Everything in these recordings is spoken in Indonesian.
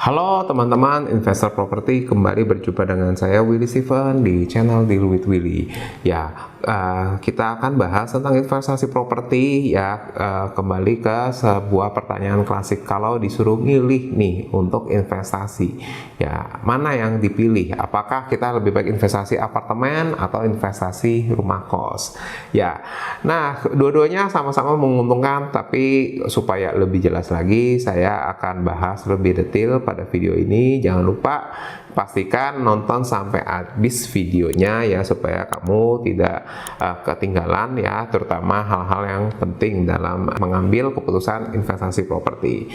Halo teman-teman investor properti, kembali berjumpa dengan saya Willy Steven di channel Deal with Willy. Ya, kita akan bahas tentang investasi properti ya. Kembali ke sebuah pertanyaan klasik, kalau disuruh milih nih untuk investasi, ya mana yang dipilih? Apakah kita lebih baik investasi apartemen atau investasi rumah kos? Ya, nah dua-duanya sama-sama menguntungkan, tapi supaya lebih jelas lagi, saya akan bahas lebih detail pada video ini. Jangan lupa pastikan nonton sampai habis videonya ya, supaya kamu tidak ketinggalan ya, terutama hal-hal yang penting dalam mengambil keputusan investasi properti.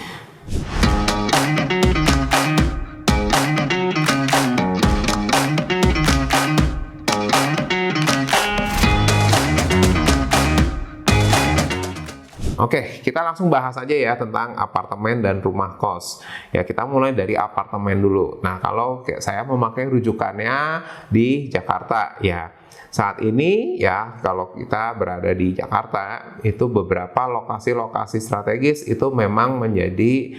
Oke, kita langsung bahas aja ya tentang apartemen dan rumah kos. Ya, kita mulai dari apartemen dulu. Nah, kalau saya memakai rujukannya di Jakarta, ya saat ini ya kalau kita berada di Jakarta, itu beberapa lokasi-lokasi strategis itu memang menjadi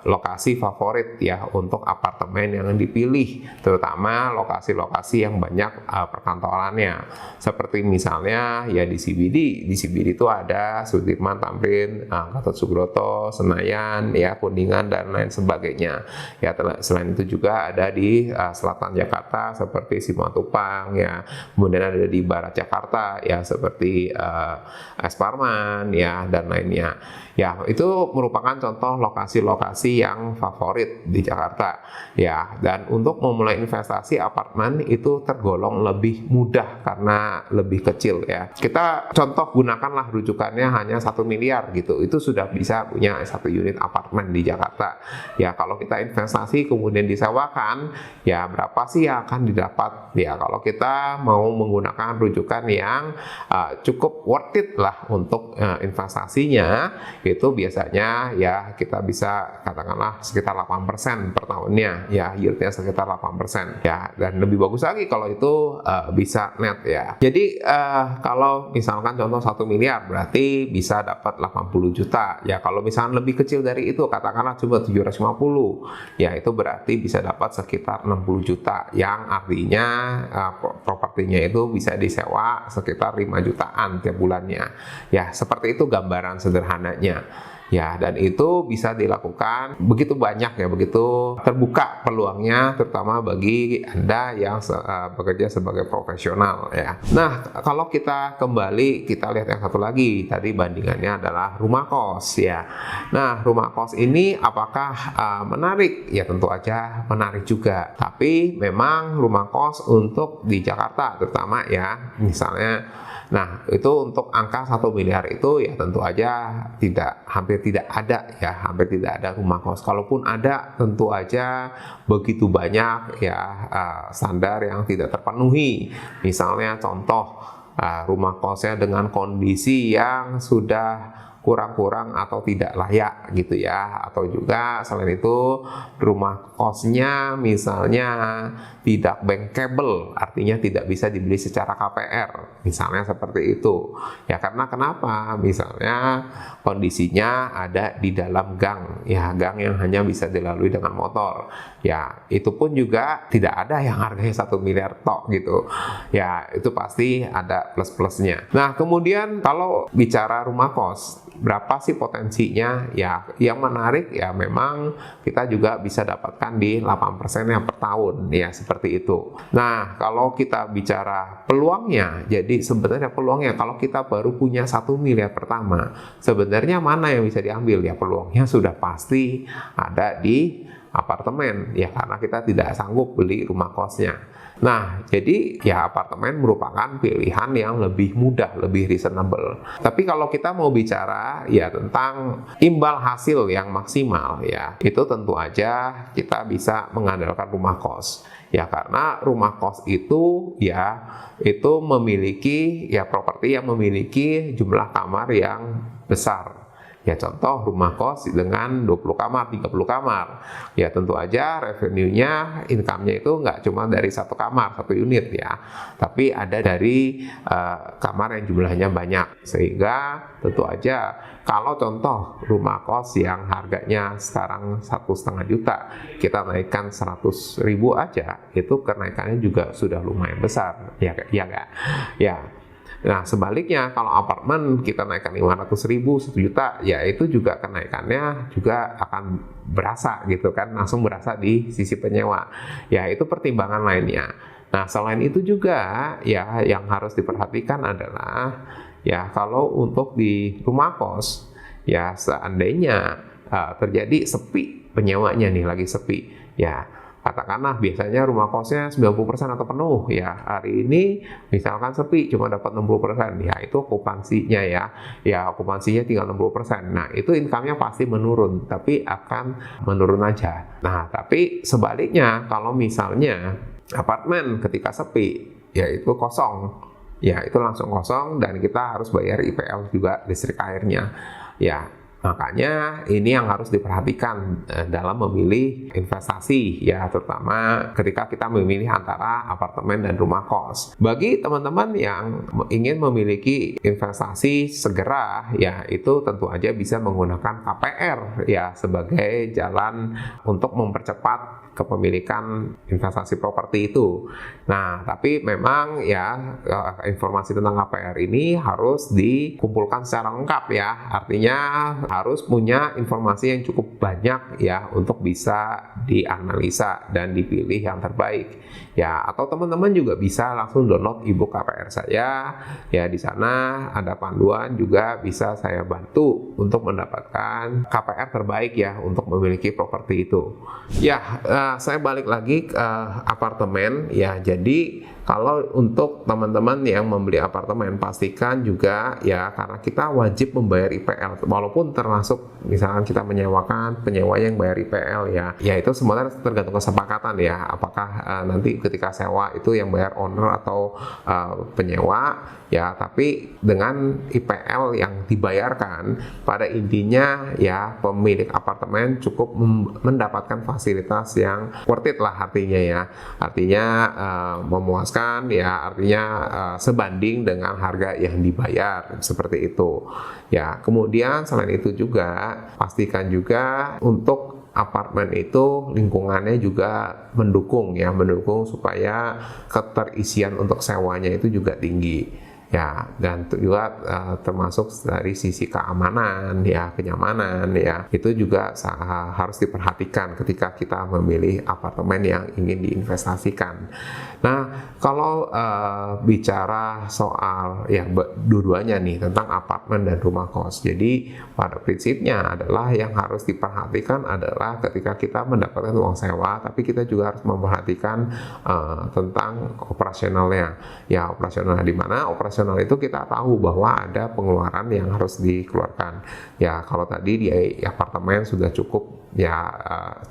lokasi favorit ya untuk apartemen yang dipilih, terutama lokasi-lokasi yang banyak perkantorannya. Seperti misalnya ya di CBD. Di CBD itu ada Sudirman Tamrin, Gatot Subroto, Senayan, ya Kuningan dan lain sebagainya. Ya, selain itu juga ada di selatan Jakarta seperti Simatupang ya. Kemudian ada di barat Jakarta ya seperti Es Parman ya dan lainnya. Ya, itu merupakan contoh lokasi-lokasi yang favorit di Jakarta. Ya, dan untuk memulai investasi apartemen itu tergolong lebih mudah karena lebih kecil ya. Kita contoh gunakanlah rujukannya hanya 1 miliar gitu. Itu sudah bisa punya 1 unit apartemen di Jakarta. Ya, kalau kita investasi kemudian disewakan, ya berapa sih yang akan didapat? Ya, kalau kita mau menggunakan rujukan yang cukup worth it lah untuk investasinya, itu biasanya ya kita bisa katakanlah sekitar 8% per tahunnya ya, yieldnya sekitar 8% ya, dan lebih bagus lagi kalau itu bisa net ya. Jadi kalau misalkan contoh 1 miliar berarti bisa dapat 80 juta ya. Kalau misalkan lebih kecil dari itu, katakanlah cuma 750 ya, itu berarti bisa dapat sekitar 60 juta yang artinya propertinya itu bisa disewa sekitar 5 jutaan tiap bulannya ya. Seperti itu gambaran sederhananya ya, dan itu bisa dilakukan begitu banyak ya, begitu terbuka peluangnya, terutama bagi Anda yang bekerja sebagai profesional ya. Nah, kalau kita kembali kita lihat yang satu lagi, tadi bandingannya adalah rumah kos ya. Nah, rumah kos ini apakah menarik? Ya tentu aja menarik juga, tapi memang rumah kos untuk di Jakarta terutama ya, misalnya, nah itu untuk angka 1 miliar itu ya tentu aja hampir tidak ada ya, hampir tidak ada rumah kos. Kalaupun ada, tentu aja begitu banyak ya standar yang tidak terpenuhi. Misalnya contoh rumah kosnya dengan kondisi yang sudah kurang-kurang atau tidak layak gitu ya, atau juga selain itu rumah kosnya misalnya tidak bankable, artinya tidak bisa dibeli secara KPR misalnya seperti itu ya. Karena kenapa? Misalnya kondisinya ada di dalam gang ya, gang yang hanya bisa dilalui dengan motor ya, itu pun juga tidak ada yang harganya 1 miliar tok gitu ya, itu pasti ada plus-plusnya. Nah, kemudian kalau bicara rumah kos, berapa sih potensinya ya? Yang menarik ya memang kita juga bisa dapatkan di 8% yang per tahun ya, seperti itu. Nah, kalau kita bicara peluangnya, jadi sebenarnya peluangnya kalau kita baru punya 1 miliar pertama, sebenarnya mana yang bisa diambil ya? Peluangnya sudah pasti ada di apartemen ya, karena kita tidak sanggup beli rumah kosnya. Nah, jadi ya apartemen merupakan pilihan yang lebih mudah, lebih reasonable. Tapi kalau kita mau bicara ya tentang imbal hasil yang maksimal ya, itu tentu aja kita bisa mengandalkan rumah kos. Ya, karena rumah kos itu ya itu memiliki ya properti yang memiliki jumlah kamar yang besar. Ya contoh rumah kos dengan 20 kamar, 30 kamar. Ya tentu aja revenue-nya, income-nya itu nggak cuma dari satu kamar, satu unit ya, tapi ada dari kamar yang jumlahnya banyak. Sehingga tentu aja kalau contoh rumah kos yang harganya sekarang 1,5 juta, kita naikkan 100.000 aja, itu kenaikannya juga sudah lumayan besar, ya nggak? Ya. Nah, sebaliknya kalau apartemen kita naikkan 500.000, 1 juta, ya itu juga kenaikannya juga akan berasa gitu kan, langsung berasa di sisi penyewa. Ya, itu pertimbangan lainnya. Nah, selain itu juga ya yang harus diperhatikan adalah ya kalau untuk di rumah kos, ya seandainya terjadi sepi penyewanya nih, lagi sepi, ya katakanlah biasanya rumah kosnya 90% atau penuh, ya hari ini misalkan sepi cuma dapat 60%, ya itu okupansinya ya okupansinya tinggal 60%. Nah itu income-nya pasti menurun, tapi akan menurun aja. Nah tapi sebaliknya kalau misalnya apartemen ketika sepi, ya itu kosong, ya itu langsung kosong dan kita harus bayar IPL juga, listrik airnya, ya. Makanya ini yang harus diperhatikan dalam memilih investasi ya, terutama ketika kita memilih antara apartemen dan rumah kos. Bagi teman-teman yang ingin memiliki investasi segera ya, itu tentu aja bisa menggunakan KPR ya sebagai jalan untuk mempercepat kepemilikan investasi properti itu. Nah, tapi memang ya informasi tentang KPR ini harus dikumpulkan secara lengkap ya. Artinya harus punya informasi yang cukup banyak ya untuk bisa dianalisa dan dipilih yang terbaik. Ya, atau teman-teman juga bisa langsung download ebook KPR saya. Ya, di sana ada panduan juga bisa saya bantu untuk mendapatkan KPR terbaik ya untuk memiliki properti itu. Ya, saya balik lagi ke apartemen ya. Jadi kalau untuk teman-teman yang membeli apartemen, pastikan juga ya, karena kita wajib membayar IPL walaupun termasuk misalkan kita menyewakan, penyewa yang bayar IPL ya itu sebenarnya tergantung kesepakatan ya, apakah nanti ketika sewa itu yang bayar owner atau penyewa ya. Tapi dengan IPL yang dibayarkan, pada intinya ya pemilik apartemen cukup mendapatkan fasilitas yang worth it lah, artinya memuaskan ya, artinya sebanding dengan harga yang dibayar, seperti itu ya. Kemudian selain itu juga pastikan juga untuk apartemen itu lingkungannya juga mendukung supaya keterisian untuk sewanya itu juga tinggi ya, dan juga termasuk dari sisi keamanan ya, kenyamanan ya, itu juga harus diperhatikan ketika kita memilih apartemen yang ingin diinvestasikan. Nah, kalau bicara soal ya dua-duanya nih, tentang apartemen dan rumah kos, jadi pada prinsipnya adalah yang harus diperhatikan adalah ketika kita mendapatkan uang sewa, tapi kita juga harus memperhatikan tentang operasionalnya ya. Operasional di mana? Operasional itu kita tahu bahwa ada pengeluaran yang harus dikeluarkan ya. Kalau tadi di apartemen sudah cukup ya,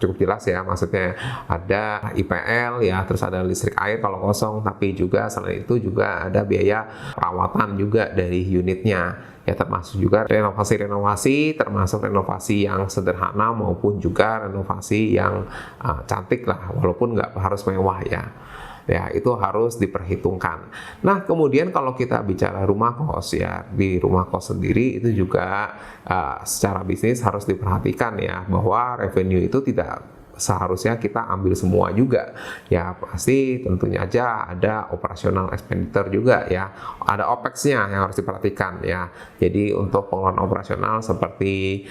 cukup jelas ya, maksudnya ada IPL ya, terus ada listrik air kalau kosong, tapi juga selain itu juga ada biaya perawatan juga dari unitnya ya, termasuk juga renovasi, termasuk renovasi yang sederhana maupun juga renovasi yang cantik lah, walaupun nggak harus mewah ya, itu harus diperhitungkan. Nah, kemudian kalau kita bicara rumah kos ya, di rumah kos sendiri itu juga secara bisnis harus diperhatikan ya, bahwa revenue itu tidak seharusnya kita ambil semua juga ya. Pasti tentunya aja ada operasional expenditure juga ya, ada OPEX-nya yang harus diperhatikan ya. Jadi untuk pengeluaran operasional seperti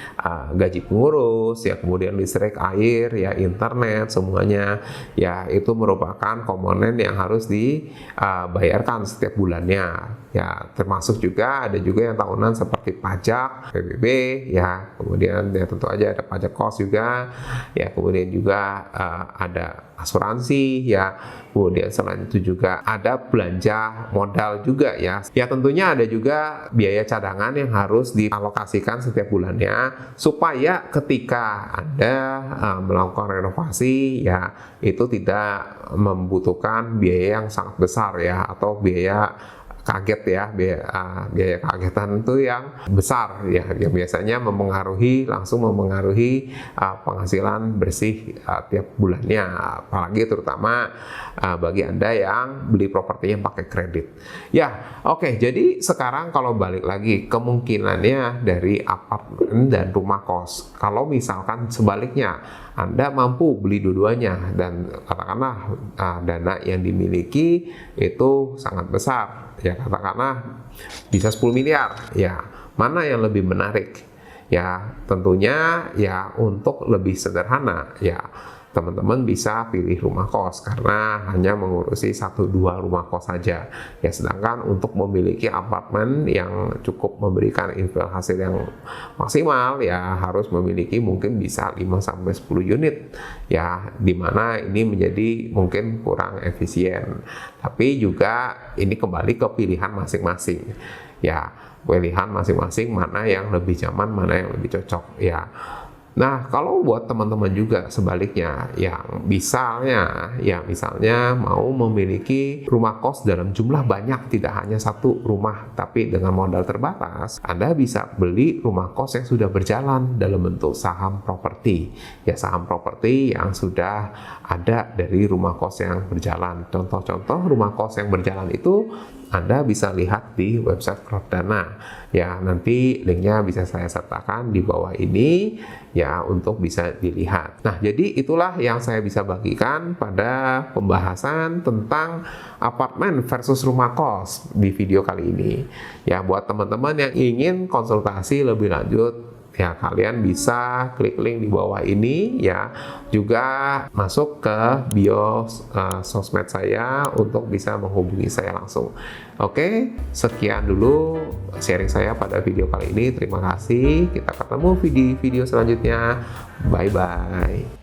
gaji pengurus ya, kemudian listrik, air ya, internet, semuanya ya, itu merupakan komponen yang harus dibayarkan setiap bulannya ya. Termasuk juga ada juga yang tahunan seperti pajak, PBB ya, kemudian ya tentu aja ada pajak kos juga ya, kemudian juga ada asuransi ya, kemudian selain itu juga ada belanja modal juga ya. Ya tentunya ada juga biaya cadangan yang harus dialokasikan setiap bulannya, supaya ketika Anda melakukan renovasi ya, itu tidak membutuhkan biaya yang sangat besar ya, atau biaya kaget ya, biaya kagetan itu yang besar ya, yang biasanya langsung mempengaruhi penghasilan bersih tiap bulannya, apalagi terutama bagi Anda yang beli propertinya pakai kredit. Ya, oke, jadi sekarang kalau balik lagi kemungkinannya dari apartemen dan rumah kos. Kalau misalkan sebaliknya Anda mampu beli dua-duanya dan katakanlah dana yang dimiliki itu sangat besar, ya katakanlah bisa 10 miliar, ya mana yang lebih menarik? Ya tentunya ya untuk lebih sederhana ya teman-teman bisa pilih rumah kos karena hanya mengurusi 1-2 rumah kos saja ya, sedangkan untuk memiliki apartemen yang cukup memberikan imbal hasil yang maksimal ya harus memiliki mungkin bisa 5-10 unit ya, dimana ini menjadi mungkin kurang efisien, tapi juga ini kembali ke pilihan masing-masing ya, pilihan masing-masing mana yang lebih nyaman, mana yang lebih cocok ya. Nah, kalau buat teman-teman juga sebaliknya yang misalnya mau memiliki rumah kos dalam jumlah banyak, tidak hanya satu rumah tapi dengan modal terbatas, Anda bisa beli rumah kos yang sudah berjalan dalam bentuk saham properti. Ya, saham properti yang sudah ada dari rumah kos yang berjalan. Contoh-contoh rumah kos yang berjalan itu Anda bisa lihat di website Cropdana. Ya, nanti linknya bisa saya sertakan di bawah ini ya untuk bisa dilihat. Nah, jadi itulah yang saya bisa bagikan pada pembahasan tentang apartemen versus rumah kos di video kali ini. Ya, buat teman-teman yang ingin konsultasi lebih lanjut, ya kalian bisa klik link di bawah ini ya, juga masuk ke bio sosmed saya untuk bisa menghubungi saya langsung. Oke, sekian dulu sharing saya pada video kali ini. Terima kasih, kita ketemu di video selanjutnya. Bye bye.